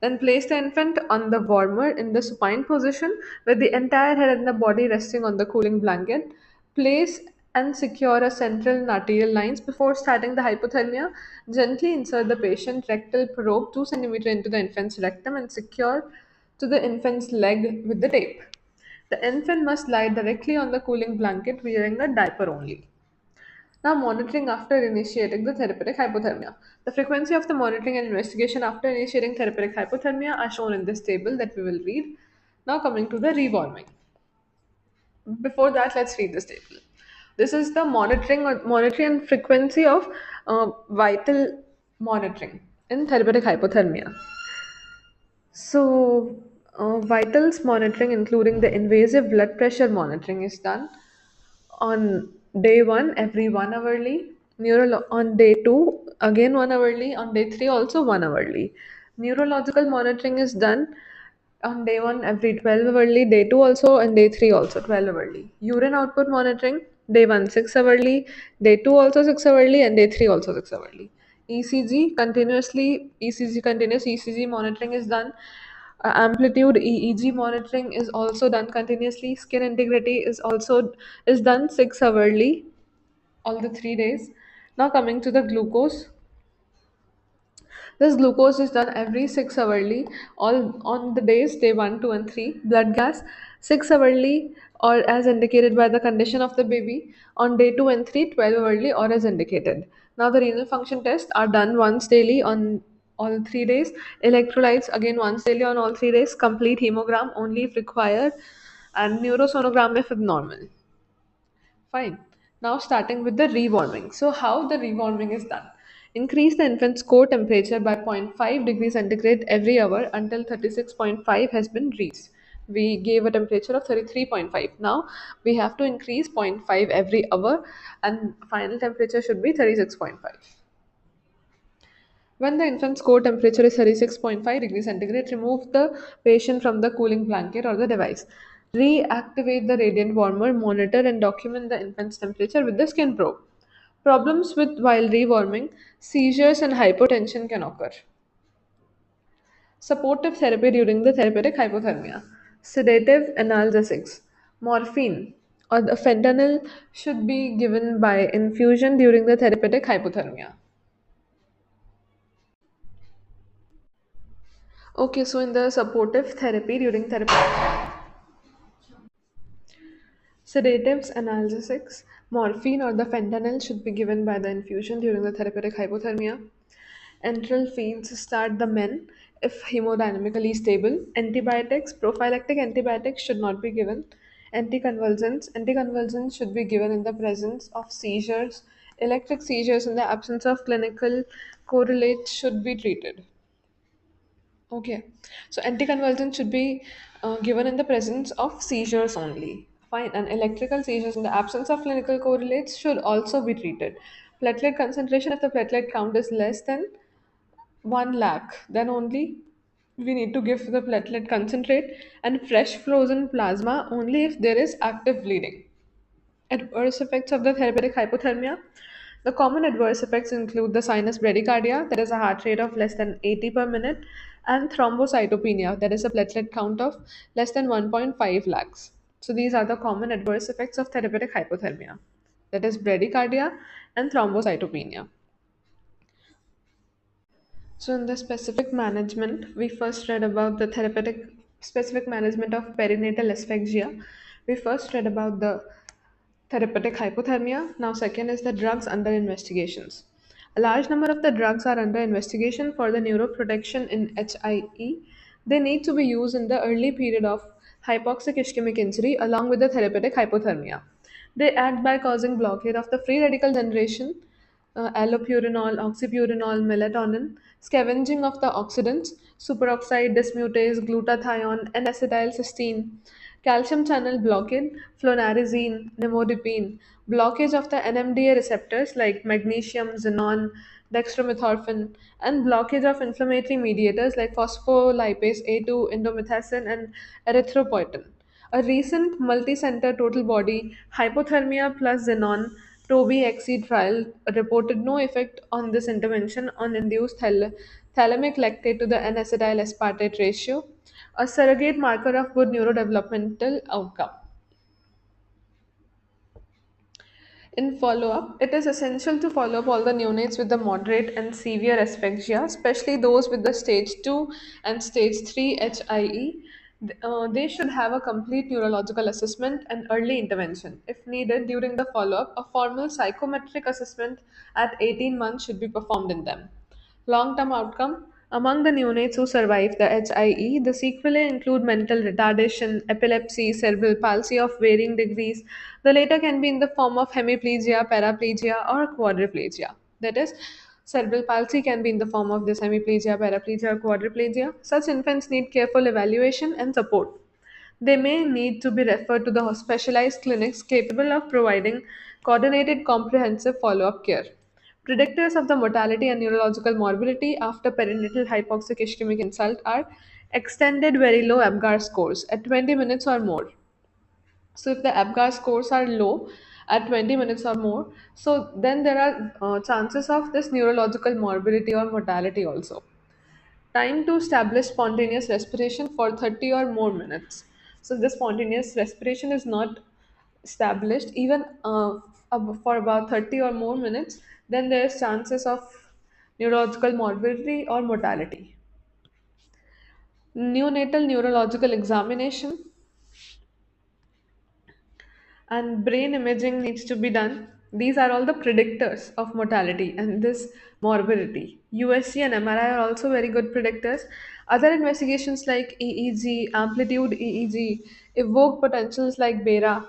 Then place the infant on the warmer in the supine position with the entire head and the body resting on the cooling blanket. Place and secure a central arterial lines before starting the hypothermia. Gently insert the patient rectal probe 2 centimeter into the infant's rectum and secure to the infant's leg with the tape. The infant must lie directly on the cooling blanket wearing a diaper only. Now, monitoring after initiating the therapeutic hypothermia. The frequency of the monitoring and investigation after initiating therapeutic hypothermia are shown in this table that we will read. Now, coming to the rewarming. Before that, let's read this table. This is the monitoring and frequency of vital monitoring in therapeutic hypothermia. So, vitals monitoring, including the invasive blood pressure monitoring, is done on day one every 1 hourly. On day two again 1 hourly. On day three also 1 hourly. Neurological monitoring is done on day one every 12 hourly. Day two also and day three also 12 hourly. Urine output monitoring day one 6 hourly. Day two also 6 hourly and day three also 6 hourly. ECG continuous ECG monitoring is done Amplitude EEG monitoring is also done continuously. Skin integrity is done 6 hourly, all the 3 days. Now coming to the glucose. This glucose is done every 6 hourly, all on the days day 1, 2, and 3. Blood gas 6 hourly, or as indicated by the condition of the baby. On day 2 and 3, 12 hourly, or as indicated. Now the renal function tests are done once daily on all 3 days. Electrolytes again once daily on all 3 days. Complete hemogram only if required, and neurosonogram if abnormal. Fine. Now starting with the rewarming. So how the rewarming is done? Increase the infant's core temperature by zero point 0.5 degrees centigrade every hour until 36.5 has been reached. We gave a temperature of 33.5. Now we have to increase zero point 0.5 every hour, and final temperature should be 36.5. When the infant's core temperature is 36.5 degrees centigrade, remove the patient from the cooling blanket or the device. Reactivate the radiant warmer, monitor and document the infant's temperature with the skin probe. Problems with while rewarming, seizures and hypotension can occur. Supportive therapy during the therapeutic hypothermia. Sedative analgesics. Morphine or the fentanyl should be given by infusion during the therapeutic hypothermia. Okay, so in the supportive therapy during therapy, sedatives, analgesics, morphine or the fentanyl should be given by the infusion during the therapeutic hypothermia. Enteral feeds start the men if hemodynamically stable. Antibiotics, prophylactic antibiotics should not be given. Anticonvulsants should be given in the presence of seizures. Electric seizures in the absence of clinical correlates should be treated. Okay, so anticonvulsants should be given in the presence of seizures only. Fine, and electrical seizures in the absence of clinical correlates should also be treated. Platelet concentration, if the platelet count is less than 1 lakh, then only we need to give the platelet concentrate, and fresh frozen plasma only if there is active bleeding. Adverse effects of the therapeutic hypothermia. The common adverse effects include the sinus bradycardia, that is a heart rate of less than 80 per minute, and thrombocytopenia, that is a platelet count of less than 1.5 lakhs. So these are the common adverse effects of therapeutic hypothermia, that is bradycardia and thrombocytopenia. So, in the specific management, we first read about the therapeutic specific management of perinatal asphyxia. We first read about the therapeutic hypothermia. Now, second is the drugs under investigations. A large number of the drugs are under investigation for the neuroprotection in HIE. They need to be used in the early period of hypoxic ischemic injury along with the therapeutic hypothermia. They act by causing blockade of the free radical generation, allopurinol, oxypurinol, melatonin, scavenging of the oxidants, superoxide dismutase, glutathione, and acetylcysteine, calcium channel blockade, flunarizine, nimodipine, blockage of the NMDA receptors like magnesium, xenon, dextromethorphan, and blockage of inflammatory mediators like phospholipase A2, indomethacin, and erythropoietin. A recent multi-center total body hypothermia plus xenon TOBI-XC trial reported no effect on this intervention on induced thalamic lactate to the N-acetyl aspartate ratio, a surrogate marker of good neurodevelopmental outcome. In follow up, it is essential to follow up all the neonates with the moderate and severe asphyxia, especially those with the stage 2 and stage 3 HIE. They should have a complete neurological assessment and early intervention. If needed, during the follow up, a formal psychometric assessment at 18 months should be performed in them. Long term outcome. Among the neonates who survive the HIE, the sequelae include mental retardation, epilepsy, cerebral palsy of varying degrees. The later can be in the form of hemiplegia, paraplegia, or quadriplegia. That is, cerebral palsy can be in the form of this hemiplegia, paraplegia, or quadriplegia. Such infants need careful evaluation and support. They may need to be referred to the specialized clinics capable of providing coordinated comprehensive follow up care. Predictors of the mortality and neurological morbidity after perinatal hypoxic ischemic insult are extended very low APGAR scores at 20 minutes or more. So, if the APGAR scores are low at 20 minutes or more, then there are chances of this neurological morbidity or mortality also. Time to establish spontaneous respiration for 30 or more minutes. So, this spontaneous respiration is not established even for about 30 or more minutes, then there is chances of neurological morbidity or mortality. Neonatal neurological examination and brain imaging needs to be done. These are all the predictors of mortality and this morbidity. USG and MRI are also very good predictors. Other investigations like EEG, amplitude EEG, evoke potentials like BERA.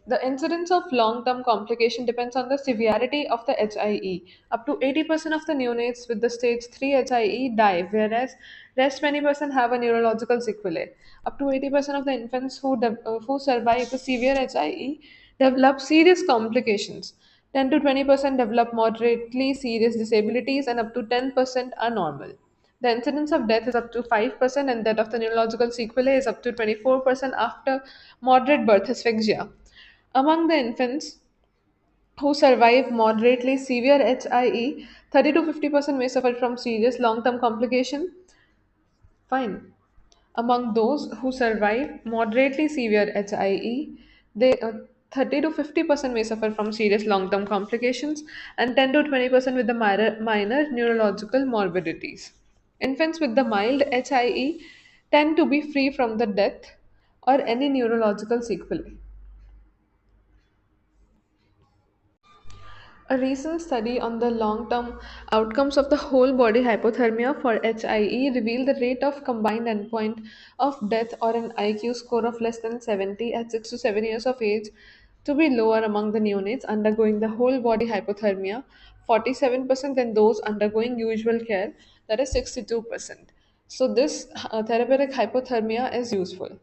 The incidence of long term complication depends on the severity of the HIE. Up to 80% of the neonates with the stage 3 HIE die, whereas rest many percent have a neurological sequelae. Up to 80% of the infants who survive the severe HIE develop serious complications. 10 to 20% develop moderately serious disabilities, and up to 10% are normal. The incidence of death is up to 5%, and that of the neurological sequelae is up to 24% after moderate birth asphyxia. Among the infants who survive moderately severe HIE, 30 to 50% may suffer from serious long term complication. Fine. Among those who survive moderately severe HIE, 30 to 50% may suffer from serious long term complications, and 10 to 20% with the minor neurological morbidities. Infants with the mild HIE tend to be free from the death or any neurological sequelae. A recent study on the long term outcomes of the whole body hypothermia for HIE revealed the rate of combined endpoint of death or an IQ score of less than 70 at 6 to 7 years of age to be lower among the neonates undergoing the whole body hypothermia, 47%, than those undergoing usual care, that is 62%. So, this therapeutic hypothermia is useful.